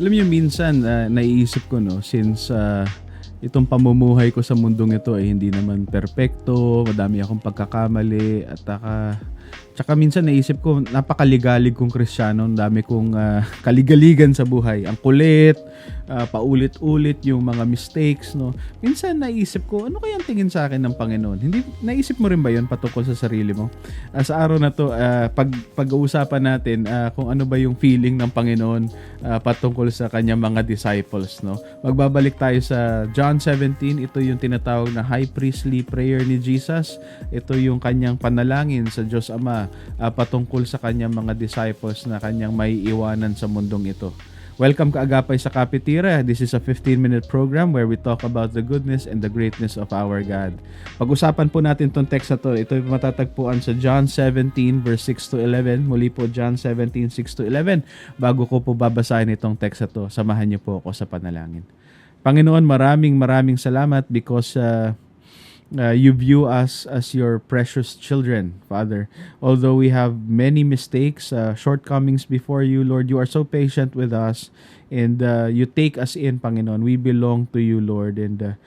Alam niyo minsan, naiisip ko 'no, since, itong pamumuhay ko sa mundong ito ay hindi naman perpekto, madami akong pagkakamali at tsaka minsan naisip ko napakaligalig kong Kristiyano, ang dami kong, kaligaligan sa buhay. Ang kulit, paulit-ulit yung mga mistakes 'no. Minsan naisip ko, ano kayang tingin sa akin ng Panginoon? Hindi naisip mo rin ba 'yun patungkol sa sarili mo? Sa araw na 'to, pag-uusapan natin, kung ano ba yung feeling ng Panginoon, patungkol sa kanyang mga disciples 'no. Magbabalik tayo sa John 17, ito yung tinatawag na high priestly prayer ni Jesus. Ito yung kanyang panalangin sa Diyos Ama, patungkol sa kanyang mga disciples na kanyang maiiwanan sa mundong ito. Welcome kaagapay sa Kapitira. This is a 15-minute program where we talk about the goodness and the greatness of our God. Pag-usapan po natin itong text na to. Ito yung matatagpuan sa John 17 verse 6 to 11. Muli po John 17, 6 to 11. Bago ko po babasahin itong text na to, samahan niyo po ako sa panalangin. Panginoon, maraming salamat because you view us as your precious children, Father. Although we have many mistakes, shortcomings before you, Lord, you are so patient with us and you take us in, Panginoon. We belong to you, Lord, and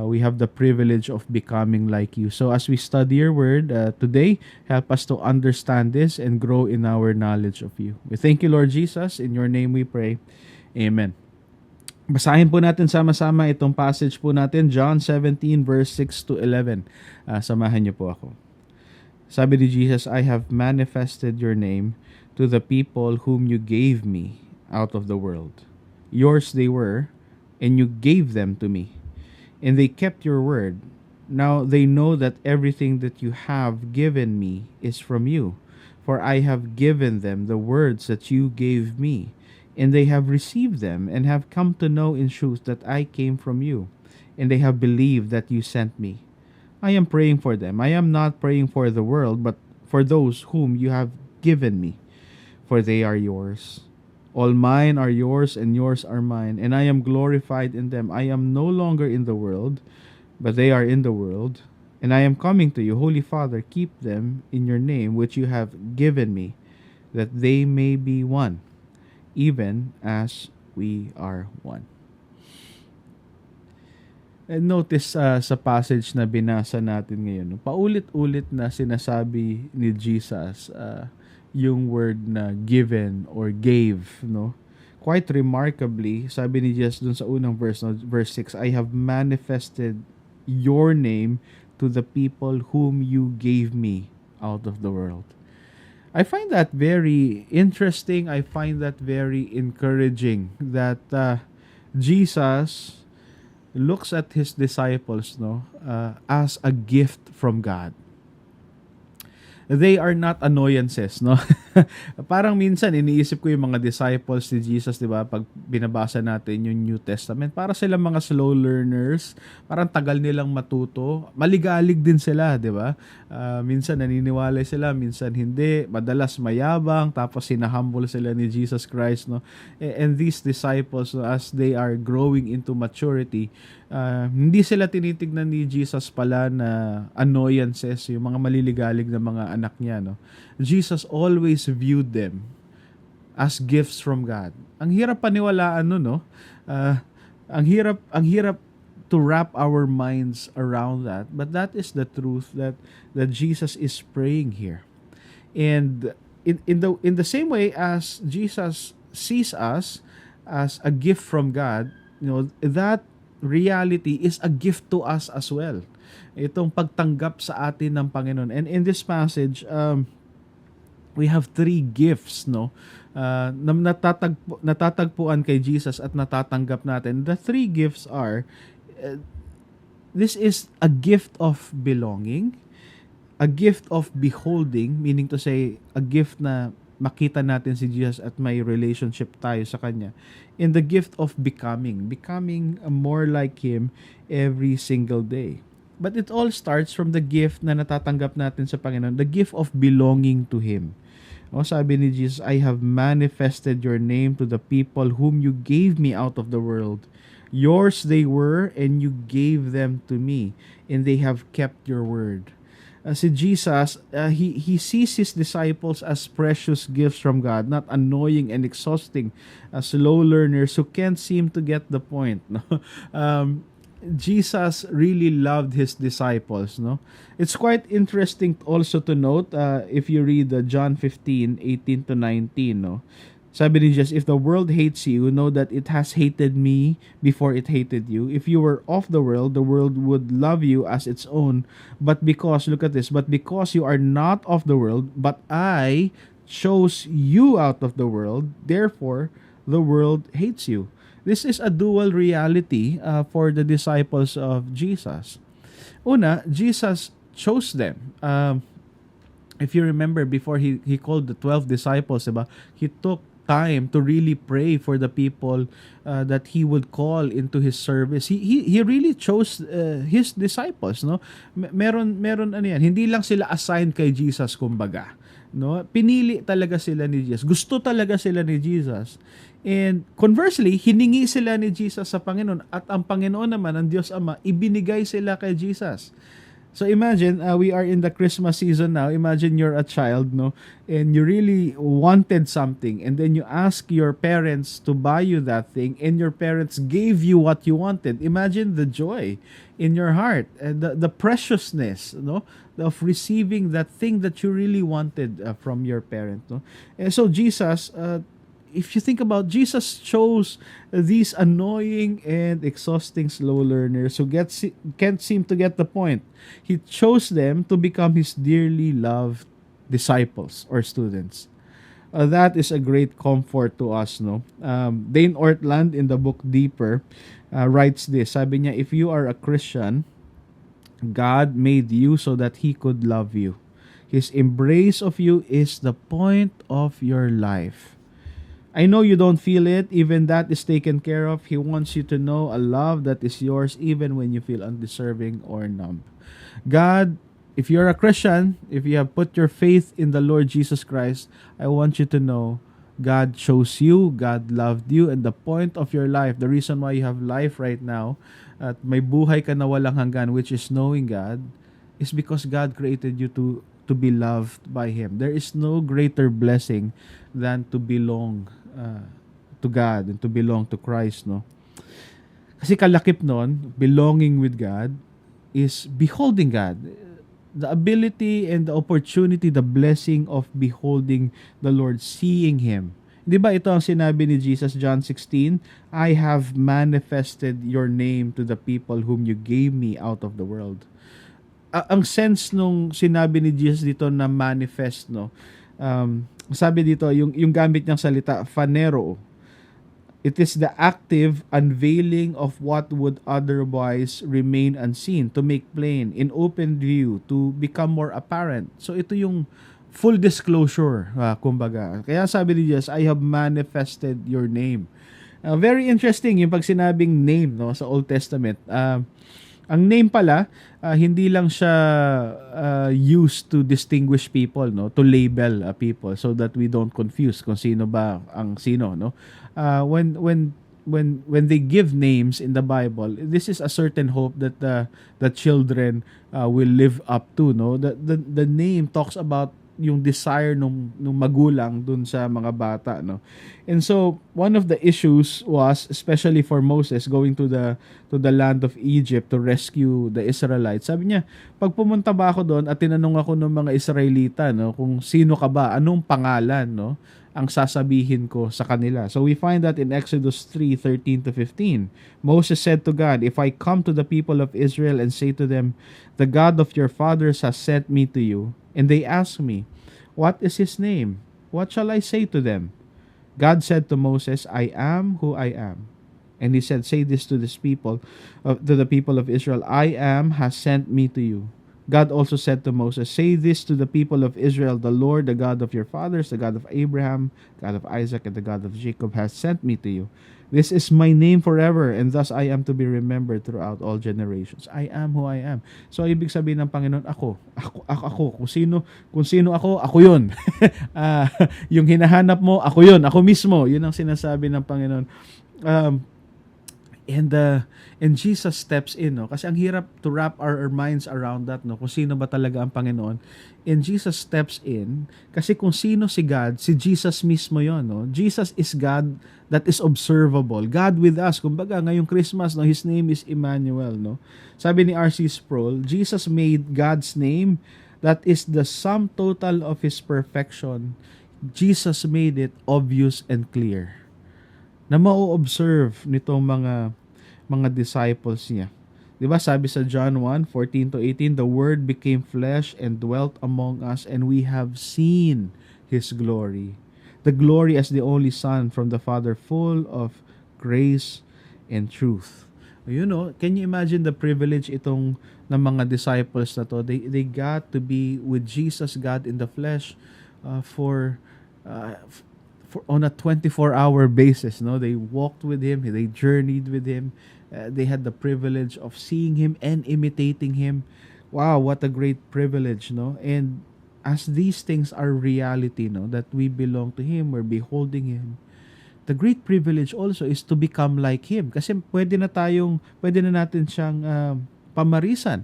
we have the privilege of becoming like you. So as we study your word today, help us to understand this and grow in our knowledge of you. We thank you, Lord Jesus. In your name we pray. Amen. Basahin po natin sama-sama itong passage po natin, John 17 verse 6 to 11. Samahan niyo po ako. Sabi ni Jesus, I have manifested your name to the people whom you gave me out of the world. Yours they were, and you gave them to me. And they kept your word. Now they know that everything that you have given me is from you. For I have given them the words that you gave me. And they have received them and have come to know in truth that I came from you, and they have believed that you sent me. I am praying for them. I am not praying for the world, but for those whom you have given me, for they are yours. All mine are yours, and yours are mine, and I am glorified in them. I am no longer in the world, but they are in the world, and I am coming to you. Holy Father, keep them in your name, which you have given me, that they may be one, even as we are one. And notice sa passage na binasa natin ngayon, paulit-ulit na sinasabi ni Jesus yung word na given or gave, no? Quite remarkably, sabi ni Jesus dun sa unang verse, no, verse 6, I have manifested your name to the people whom you gave me out of the world. I find that very interesting. I find that very encouraging that Jesus looks at his disciples, as a gift from God. They are not annoyances, no? Parang minsan iniisip ko yung mga disciples ni Jesus, 'di ba? Pag binabasa natin yung New Testament, para sila mga slow learners, parang tagal nilang matuto. Maligalig din sila, 'di ba? Minsan naniniwala sila, minsan hindi. Madalas mayabang, tapos hinahumble sila ni Jesus Christ, no? And these disciples, no, as they are growing into maturity, hindi sila tinitignan ni Jesus pala na annoyances, yung mga maliligalig na mga anak niya, no? Jesus always viewed them as gifts from God. Ang hirap paniwalaan no? Ang hirap to wrap our minds around that, but that is the truth that Jesus is praying here. And in the same way as Jesus sees us as a gift from God, that reality is a gift to us as well. Itong pagtanggap sa atin ng Panginoon. And in this passage, we have three gifts, no? Na natatagpuan kay Jesus at natatanggap natin. The three gifts are, this is a gift of belonging, a gift of beholding, meaning to say, a gift na makita natin si Jesus at may relationship tayo sa Kanya. And the gift of becoming more like Him every single day. But it all starts from the gift na natatanggap natin sa Panginoon, the gift of belonging to Him. Sabi ni Jesus, I have manifested your name to the people whom you gave me out of the world. Yours they were, and you gave them to me, and they have kept your word. Si Jesus, he sees his disciples as precious gifts from God, not annoying and exhausting slow learners who can't seem to get the point. No? Um, Jesus really loved his disciples. No, it's quite interesting also to note if you read John 15:18 to 19. No, sabi ni Jesus, if the world hates you, know that it has hated me before it hated you. If you were of the world would love you as its own. But because, look at this, but because you are not of the world, but I chose you out of the world, therefore the world hates you. This is a dual reality for the disciples of Jesus. Una, Jesus chose them. If you remember, before he called the 12 disciples, diba, he took time to really pray for the people that he would call into his service. He really chose his disciples, no? Meron ano yan, hindi lang sila assigned kay Jesus kumbaga, no? Pinili talaga sila ni Jesus. Gusto talaga sila ni Jesus. And conversely, hiningi sila ni Jesus sa Panginoon, at ang Panginoon naman, ang Diyos Ama, ibinigay sila kay Jesus. So imagine, we are in the Christmas season now. Imagine you're a child, no, and you really wanted something, and then you ask your parents to buy you that thing, and your parents gave you what you wanted. Imagine the joy in your heart, and the preciousness, no, of receiving that thing that you really wanted from your parent, no. And so Jesus, if you think about, Jesus chose these annoying and exhausting slow learners who can't seem to get the point. He chose them to become his dearly loved disciples or students. That is a great comfort to us, no? Dane Ortland in the book Deeper writes this. Sabi niya, if you are a Christian, God made you so that He could love you. His embrace of you is the point of your life. I know you don't feel it, even that is taken care of. He wants you to know a love that is yours even when you feel undeserving or numb. God, if you're a Christian, if you have put your faith in the Lord Jesus Christ, I want you to know God chose you, God loved you, and the point of your life, the reason why you have life right now, at may buhay ka na walang hanggan, which is knowing God, is because God created you to be loved by Him. There is no greater blessing than to belong to God and to belong to Christ, no? Kasi kalakip nun, belonging with God is beholding God. The ability and the opportunity, the blessing of beholding the Lord, seeing Him. Di ba ito ang sinabi ni Jesus, John 16, I have manifested your name to the people whom you gave me out of the world. Ang sense nung sinabi ni Jesus dito na manifest, no? Sabi dito, yung gamit niyang salita, phanero. It is the active unveiling of what would otherwise remain unseen, to make plain, in open view, to become more apparent. So ito yung full disclosure, kumbaga. Kaya sabi ni Jesus, I have manifested your name. Very interesting yung pag sinabing name, no, sa Old Testament. Ang name pala, hindi lang siya used to distinguish people, no, to label people so that we don't confuse kung sino ba ang sino, no. When they give names in the Bible, this is a certain hope that the children will live up to, no. The name talks about yung desire nung magulang dun sa mga bata, no. And so one of the issues was, especially for Moses going to the land of Egypt to rescue the Israelites, sabi niya, pag pumunta ba ako doon at tinanong ako ng mga Israelita, no, kung sino ka ba, anong pangalan, no, ang sasabihin ko sa kanila. So we find that in Exodus 3:13 to 15. Moses said to God, if I come to the people of Israel and say to them, the God of your fathers has sent me to you, and they ask me, what is his name? What shall I say to them? God said to Moses, I am who I am. And he said, say this to this people, to the people of Israel, I am has sent me to you. God also said to Moses, say this to the people of Israel, the Lord, the God of your fathers, the God of Abraham, God of Isaac, and the God of Jacob has sent me to you. This is my name forever, and thus I am to be remembered throughout all generations. I am who I am. So, ibig sabihin ng Panginoon, ako. Kung sino ako yun. Yung hinahanap mo, ako yun. Ako mismo. Yun ang sinasabi ng Panginoon. And Jesus steps in, no? Kasi ang hirap to wrap our minds around that, no? Kung sino ba talaga ang Panginoon. And Jesus steps in kasi kung sino si God, si Jesus mismo 'yon, no? Jesus is God that is observable. God with us. Kumbaga, ngayong Christmas, no, His name is Emmanuel, no? Sabi ni R.C. Sproul, Jesus made God's name that is the sum total of His perfection. Jesus made it obvious and clear na mau-observe nitong mga disciples niya. 'Di ba sabi sa John 1:14-18, the word became flesh and dwelt among us and we have seen his glory. The glory as the only Son from the Father, full of grace and truth. You know, can you imagine the privilege itong ng mga disciples na to? They got to be with Jesus, God in the flesh, for on a 24-hour basis, no? They walked with him, they journeyed with him, they had the privilege of seeing him and imitating him. Wow, what a great privilege, no? And as these things are reality, no, that we belong to him, we're beholding him, the great privilege also is to become like him. Kasi pwede na natin siyang pamarisan,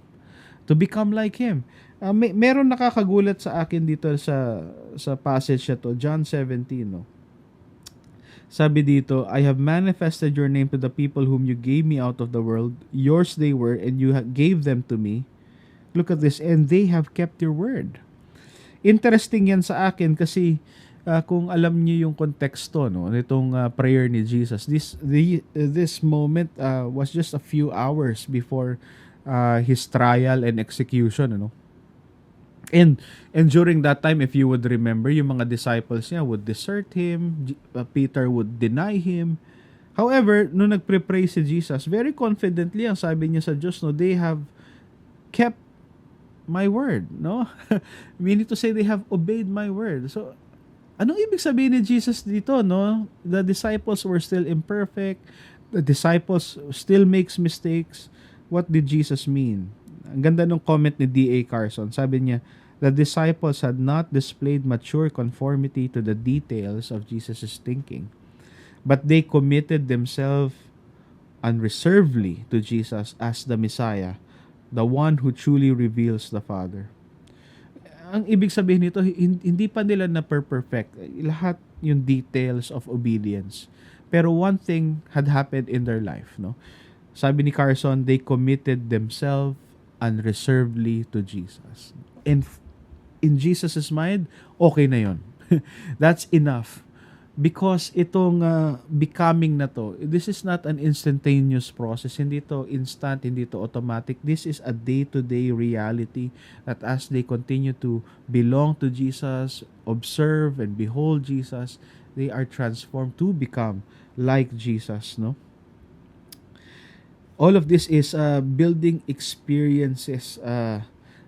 to become like him. Meron nakakagulat sa akin dito sa passage na to, John 17, no? Sabi dito, I have manifested your name to the people whom you gave me out of the world. Yours they were, and you gave them to me. Look at this, and they have kept your word. Interesting yan sa akin kasi kung alam niyo yung konteksto, no, nitong prayer ni Jesus, this moment was just a few hours before his trial and execution, ano. And during that time, if you would remember, yung mga disciples niya would desert him, Peter would deny him. However, nung nagpre-pray si Jesus, very confidently ang sabi niya sa Diyos, no, they have kept my word, no? Meaning to say they have obeyed my word. So, anong ibig sabihin ni Jesus dito, no? The disciples were still imperfect. The disciples still makes mistakes. What did Jesus mean? Ang ganda ng comment ni D.A. Carson. Sabi niya, the disciples had not displayed mature conformity to the details of Jesus' thinking, but they committed themselves unreservedly to Jesus as the Messiah, the one who truly reveals the Father. Ang ibig sabihin nito, hindi pa nila na-perfect lahat yung details of obedience. Pero one thing had happened in their life, no? Sabi ni Carson, they committed themselves unreservedly to Jesus. And in Jesus' mind, okay na yon. That's enough. Because itong becoming na to, this is not an instantaneous process. Hindi to instant, hindi to automatic. This is a day-to-day reality that as they continue to belong to Jesus, observe and behold Jesus, they are transformed to become like Jesus, no? All of this is building experiences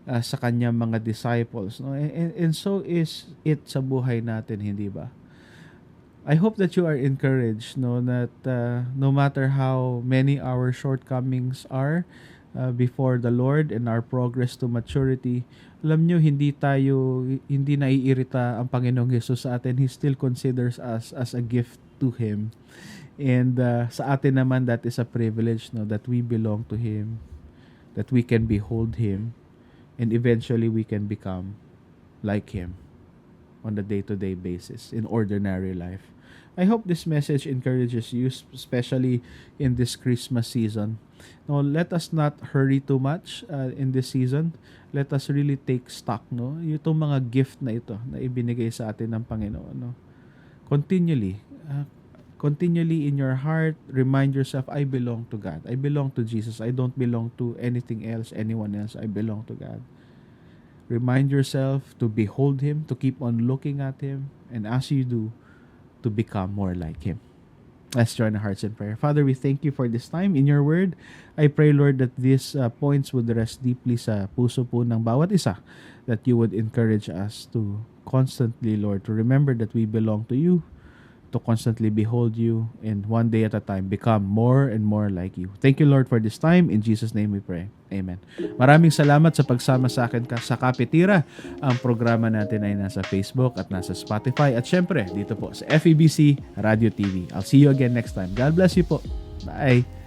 sa kanyang mga disciples, no? And so is it sa buhay natin, hindi ba? I hope that you are encouraged, no, that no matter how many our shortcomings are before the Lord and our progress to maturity, alam nyo, hindi naiirita ang Panginoong Jesus sa atin. He still considers us as a gift to Him. And sa atin naman, that is a privilege, no, that we belong to Him, that we can behold Him, and eventually we can become like Him on a day-to-day basis in ordinary life. I hope this message encourages you, especially in this Christmas season. No, let us not hurry too much in this season. Let us really take stock, no, itong mga gift na ito na ibinigay sa atin ng Panginoon, no. Continually in your heart, remind yourself, I belong to God. I belong to Jesus. I don't belong to anything else, anyone else. I belong to God. Remind yourself to behold Him, to keep on looking at Him, and as you do, to become more like Him. Let's join our hearts in prayer. Father, we thank you for this time in your word. I pray, Lord, that these points would rest deeply sa puso po ng bawat isa, that you would encourage us to constantly, Lord, to remember that we belong to you, to constantly behold you, and one day at a time become more and more like you. Thank you, Lord, for this time. In Jesus' name we pray. Amen. Maraming salamat sa pagsama sa akin sa Kapitira. Ang programa natin ay nasa Facebook at nasa Spotify at syempre dito po sa FEBC Radio TV. I'll see you again next time. God bless you po. Bye.